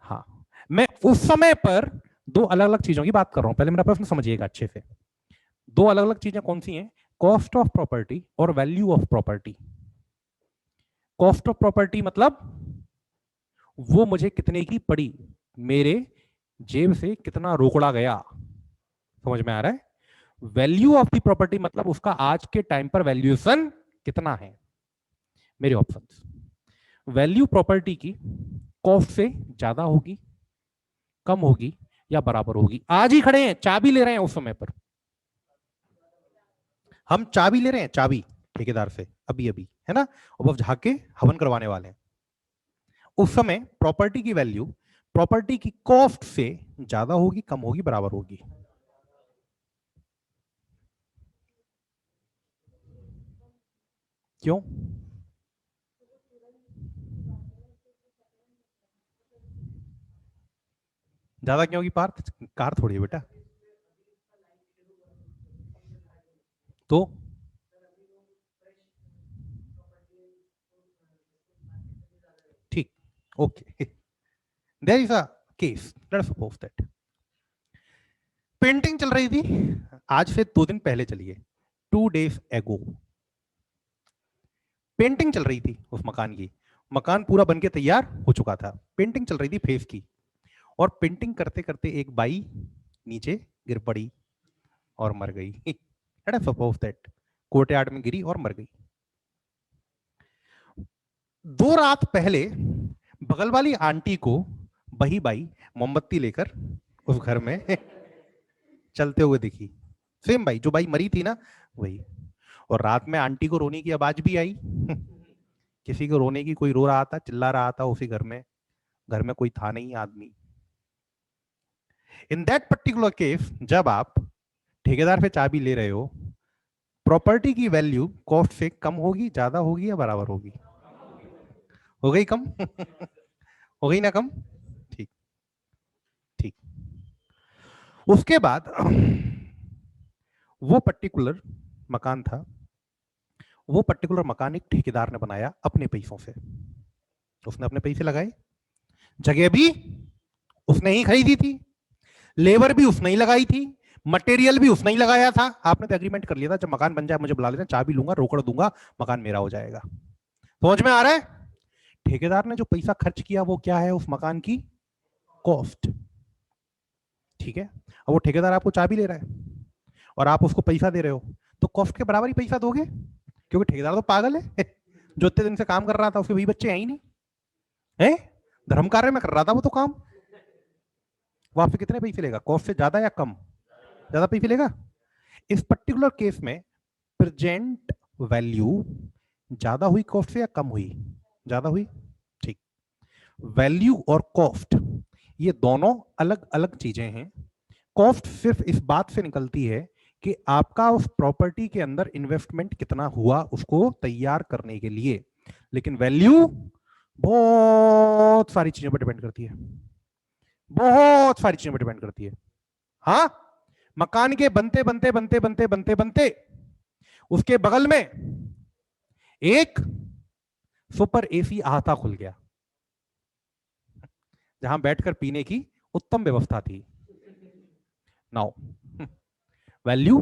हाँ, मैं उस समय पर दो अलग अलग चीजों की बात कर रहा हूं, पहले मेरा प्रश्न समझिएगा अच्छे से। दो अलग अलग चीजें कौन सी हैं? कॉस्ट ऑफ प्रॉपर्टी और value of property. Cost of property मतलब वो मुझे कितने की पड़ी, मेरे जेब से कितना रोकड़ा गया, समझ में आ रहा है? वैल्यू ऑफ द प्रॉपर्टी मतलब उसका आज के टाइम पर वैल्यूएशन कितना है। मेरे ऑप्शंस, वैल्यू प्रॉपर्टी की कॉस्ट से ज्यादा होगी, कम होगी या बराबर होगी। आज ही खड़े हैं, चाबी ले रहे हैं उस समय पर, हम चाबी ले रहे हैं, चाबी ठेकेदार से अभी अभी, है ना, और बस झाके हवन करवाने वाले हैं। उस समय प्रॉपर्टी की वैल्यू प्रॉपर्टी की कॉस्ट से ज्यादा होगी, कम होगी, बराबर होगी। क्यों? ज्यादा क्यों होगी? पार्थ, कार थोड़ी है बेटा। तो ठीक, okay, there is a case, let's suppose that painting चल रही थी, आज से 2 दिन पहले चलिए, 2 days एगो पेंटिंग चल रही थी उस मकान की। मकान पूरा बनके तैयार हो चुका था, पेंटिंग चल रही थी फेस की, और पेंटिंग करते करते एक बाई नीचे गिर पड़ी और मर गई। लेट्स सपोज दैट कोर्टयार्ड में गिरी और मर गई। 2 रात पहले बगल वाली आंटी को वही बाई मोमबत्ती लेकर उस घर में चलते हुए दिखी, सेम बाई, जो बाई मरी थी ना, वही। और रात में आंटी को रोने की आवाज भी आई। किसी को रोने की, कोई रो रहा था, चिल्ला रहा था उसी घर में कोई था नहीं आदमी। इन दैट पर्टिकुलर केस, जब आप ठेकेदार से चाबी ले रहे हो, प्रॉपर्टी की वैल्यू कॉस्ट से कम होगी, ज्यादा होगी या बराबर होगी? हो गई कम? हो गई ना कम? ठीक, ठीक। उसके बाद वो पर्टिकुलर मकान था, वो पर्टिकुलर मकान एक ठेकेदार ने बनाया अपने पैसों से, उसने अपने पैसे लगाए, जगह भी उसने ही खरीदी थी, लेबर भी उसने ही लगाई थी, मटेरियल भी उसने ही लगाया था। आपने तो एग्रीमेंट कर लिया था, जब मकान बन जाए मुझे बुला लेना, चाबी लूंगा, रोकड़ दूंगा, मकान मेरा हो जाएगा। समझ में आ रहा है? ठेकेदार ने जो पैसा खर्च किया वो क्या है? उस मकान की कॉस्ट। ठीक है, अब वो ठेकेदार आपको चाबी ले रहा है और आप उसको पैसा दे रहे हो, तो कॉस्ट के बराबर ही पैसा दोगे, क्योंकि ठेकेदार तो पागल है। जो इतने दिन से काम कर रहा था, उसके वही बच्चे हैं ही नहीं, है धर्म कार्य में कर रहा था वो तो काम, वो आपसे कितने पैसे लेगा? कॉस्ट से ज्यादा या कम? ज्यादा पैसे लेगा। इस पर्टिकुलर केस में प्रेजेंट वैल्यू ज्यादा हुई कॉस्ट से या कम हुई? ज्यादा हुई। ठीक, वैल्यू और कॉस्ट ये दोनों अलग अलग चीजें हैं। कॉस्ट सिर्फ इस बात से निकलती है कि आपका उस प्रॉपर्टी के अंदर इन्वेस्टमेंट कितना हुआ उसको तैयार करने के लिए, लेकिन वैल्यू बहुत सारी चीजों पर डिपेंड करती है, बहुत सारी चीजों पर डिपेंड करती है। हाँ, मकान के बनते बनते बनते बनते बनते बनते उसके बगल में एक सुपर एसी अहाता खुल गया, जहां बैठकर पीने की उत्तम व्यवस्था थी। नाउ वैल्यू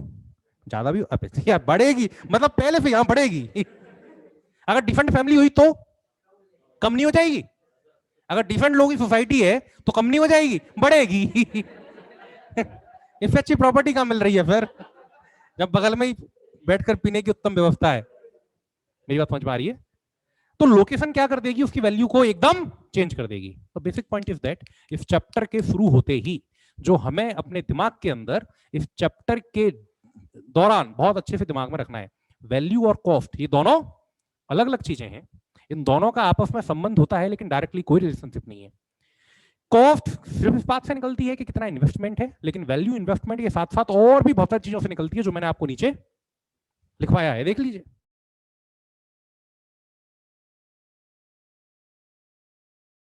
ज्यादा भी यार बढ़ेगी, मतलब पहले से यहां बढ़ेगी। अगर डिफरेंट फैमिली हुई तो कम नहीं हो जाएगी? अगर डिफरेंट लोगों की सोसाइटी है तो कम नहीं हो जाएगी, बढ़ेगी। इससे अच्छी प्रॉपर्टी कहां मिल रही है फिर, जब बगल में ही बैठकर पीने की उत्तम व्यवस्था है। मेरी बात समझ में आ रही है? तो लोकेशन क्या कर देगी? उसकी वैल्यू को एकदम चेंज कर देगी। तो बेसिक पॉइंट इज दैट इस चैप्टर के शुरू होते ही जो हमें अपने दिमाग के अंदर इस चैप्टर के दौरान बहुत अच्छे से दिमाग में रखना है, वैल्यू और कॉस्ट ये दोनों अलग अलग चीजें हैं, इन दोनों का आपस में संबंध होता है लेकिन डायरेक्टली कोई रिलेशनशिप नहीं है। कॉस्ट सिर्फ इस बात से निकलती है कि कितना इन्वेस्टमेंट है, लेकिन वैल्यू इन्वेस्टमेंट के साथ साथ और भी बहुत सारी चीजों से निकलती है जो मैंने आपको नीचे लिखवाया है, देख लीजिए।